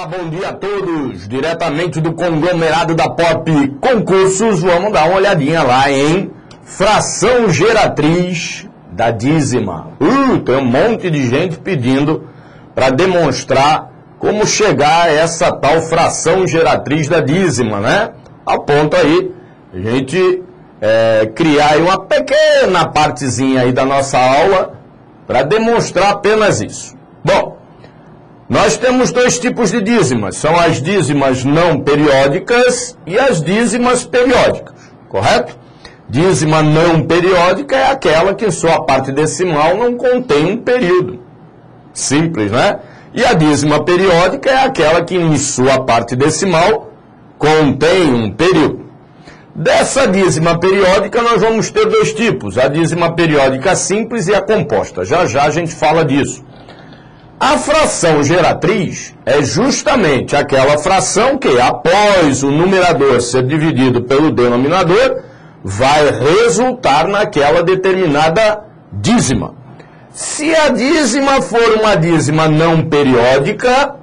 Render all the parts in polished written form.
Olá, bom dia a todos. Diretamente do conglomerado da Pop Concursos, vamos dar uma olhadinha lá em fração geratriz da dízima. Tem um monte de gente pedindo para demonstrar como chegar a essa tal fração geratriz da dízima, né? Ao ponto aí, a gente criar aí uma pequena partezinha aí da nossa aula para demonstrar apenas isso. Bom, nós temos dois tipos de dízimas, são as dízimas não periódicas e as dízimas periódicas, correto? Dízima não periódica é aquela que em sua parte decimal não contém um período. Simples, né? E a dízima periódica é aquela que em sua parte decimal contém um período. Dessa dízima periódica nós vamos ter dois tipos, a dízima periódica simples e a composta. Já já a gente fala disso. A fração geratriz é justamente aquela fração que, após o numerador ser dividido pelo denominador, vai resultar naquela determinada dízima. Se a dízima for uma dízima não periódica,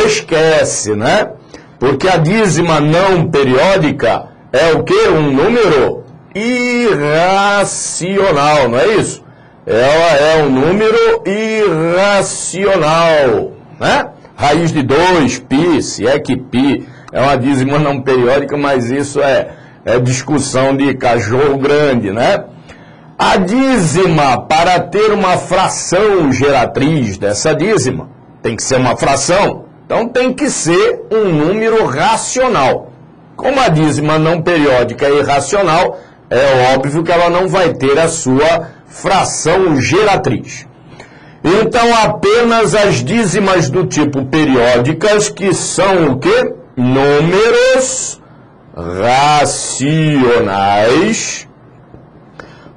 esquece, né? Porque a dízima não periódica é o quê? Um número irracional, não é isso? Ela é um número irracional, né? Raiz de 2, π, se é que π é uma dízima não periódica, mas isso é discussão de cachorro grande, né? A dízima, para ter uma fração geratriz dessa dízima, tem que ser uma fração, então tem que ser um número racional. Como a dízima não periódica é irracional, é óbvio que ela não vai ter a sua fração geratriz. Então, apenas as dízimas do tipo periódicas, que são o quê? Números racionais,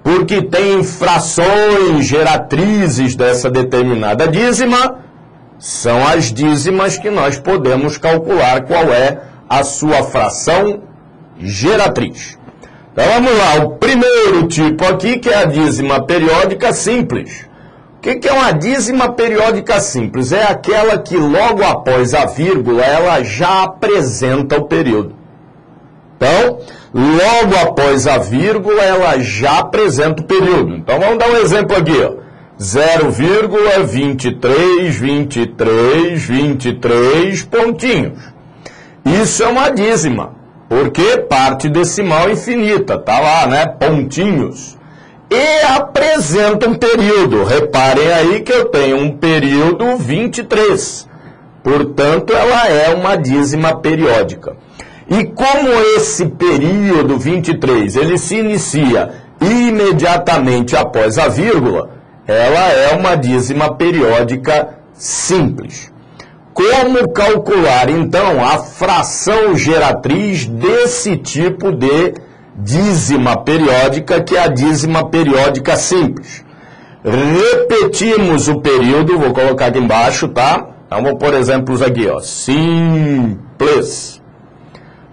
porque tem frações geratrizes dessa determinada dízima, são as dízimas que nós podemos calcular qual é a sua fração geratriz. Então vamos lá, o primeiro tipo aqui, que é a dízima periódica simples. O que é uma dízima periódica simples? É aquela que logo após a vírgula, ela já apresenta o período. Então, logo após a vírgula, ela já apresenta o período. Então vamos dar um exemplo aqui, ó. 0,232323 pontinhos. Isso é uma dízima. Porque parte decimal infinita, tá lá, né? Pontinhos. E apresenta um período. Reparem aí que eu tenho um período 23. Portanto, ela é uma dízima periódica. E como esse período 23, ele se inicia imediatamente após a vírgula, ela é uma dízima periódica simples. Como calcular, então, a fração geratriz desse tipo de dízima periódica, que é a dízima periódica simples? Repetimos o período, vou colocar aqui embaixo, tá? Então, vou pôr exemplos aqui, ó. Simples.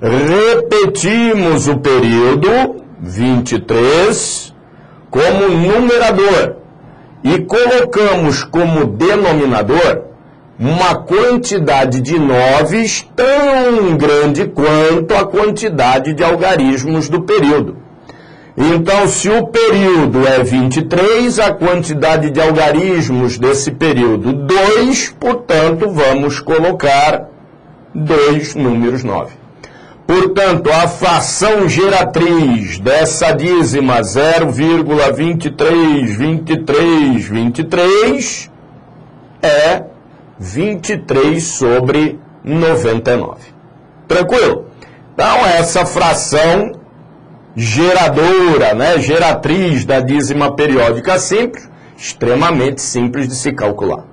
Repetimos o período 23 como numerador e colocamos como denominador uma quantidade de noves tão grande quanto a quantidade de algarismos do período. Então, se o período é 23, a quantidade de algarismos desse período 2, portanto, vamos colocar 2 números 9. Portanto, a fração geratriz dessa dízima 0,232323 é 23 sobre 99. Tranquilo? Então, essa fração geradora, né, geratriz da dízima periódica simples, extremamente simples de se calcular.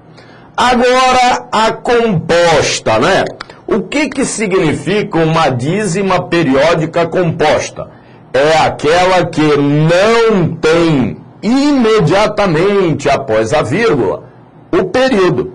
Agora, a composta, né? O que significa uma dízima periódica composta? É aquela que não tem imediatamente após a vírgula o período.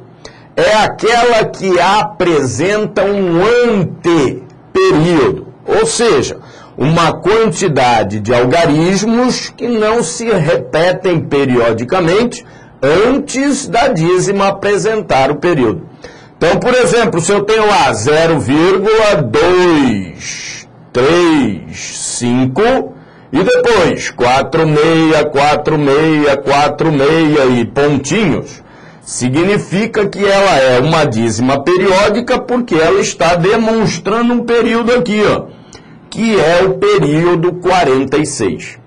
É aquela que apresenta um anteperíodo, ou seja, uma quantidade de algarismos que não se repetem periodicamente antes da dízima apresentar o período. Então, Então, por exemplo, se eu tenho lá 0,235 e depois 464646 e pontinhos, significa que ela é uma dízima periódica porque ela está demonstrando um período aqui, ó, que é o período 46.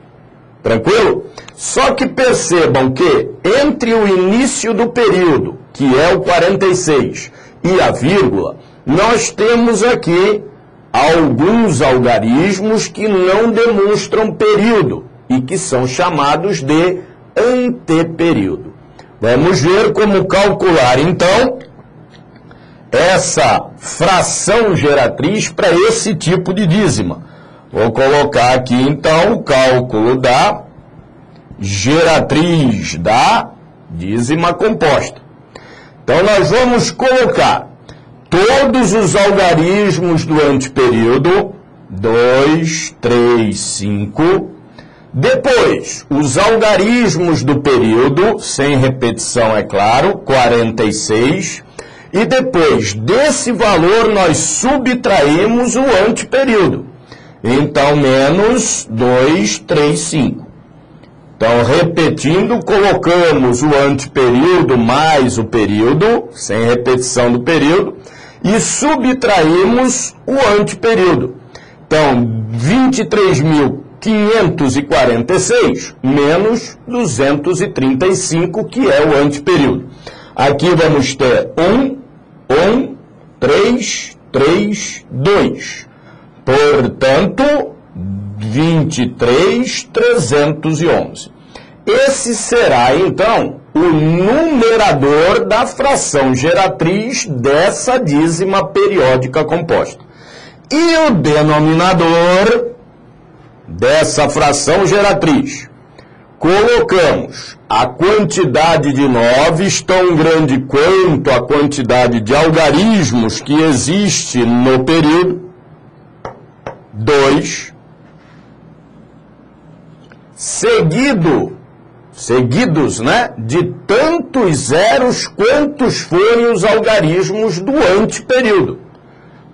Tranquilo? Só que percebam que entre o início do período, que é o 46, e a vírgula, nós temos aqui alguns algarismos que não demonstram período e que são chamados de anteperíodo. Vamos ver como calcular, então, essa fração geratriz para esse tipo de dízima. Vou colocar aqui, então, o cálculo da geratriz da dízima composta. Então, nós vamos colocar todos os algarismos do anteperíodo, 2, 3, 5. Depois, os algarismos do período, sem repetição, é claro, 46. E depois desse valor, nós subtraímos o anteperíodo. Então, menos 2, 3, 5. Então, repetindo, colocamos o anteperíodo mais o período, sem repetição do período, e subtraímos o anteperíodo. Então, 23.546 menos 235, que é o anteperíodo. Aqui vamos ter 1, 3, 3, 2. Portanto, 23.311. Esse será, então, o numerador da fração geratriz dessa dízima periódica composta. E o denominador dessa fração geratriz? Colocamos a quantidade de 9 tão grande quanto a quantidade de algarismos que existe no período, 2, seguidos, né, de tantos zeros quantos forem os algarismos do anteperíodo.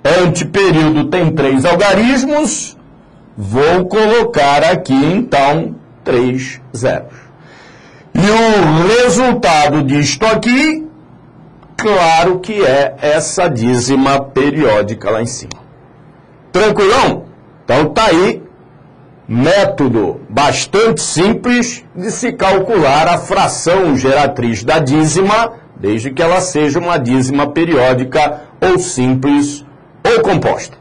Anteperíodo tem 3 algarismos, vou colocar aqui, então, 3 zeros. E o resultado disto aqui, claro que é essa dízima periódica lá em cima. Tranquilão? Então tá aí, método bastante simples de se calcular a fração geratriz da dízima, desde que ela seja uma dízima periódica ou simples ou composta.